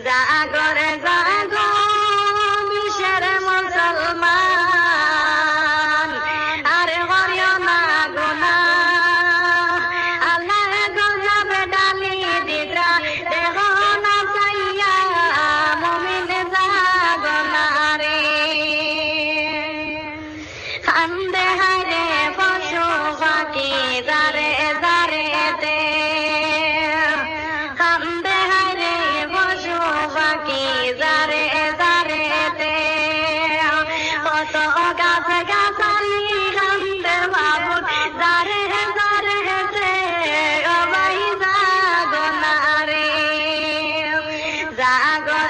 জাগরে জাগো বিশ্বের মুসলমান, আরে হরিও না গোনা আল্লাহ গজবে ডালি দিতা দেহ না চাইয়া মুমিন জাগো না রে। কান্দে হারে পশু পাখি যারে যারে দে, কান্দে হারে পশু পাখি যারে যারে দে, কত গাছ গাছালি কান্দে বাবুর যারে যারে দে, ও ভাই জাগো না রে, জাগো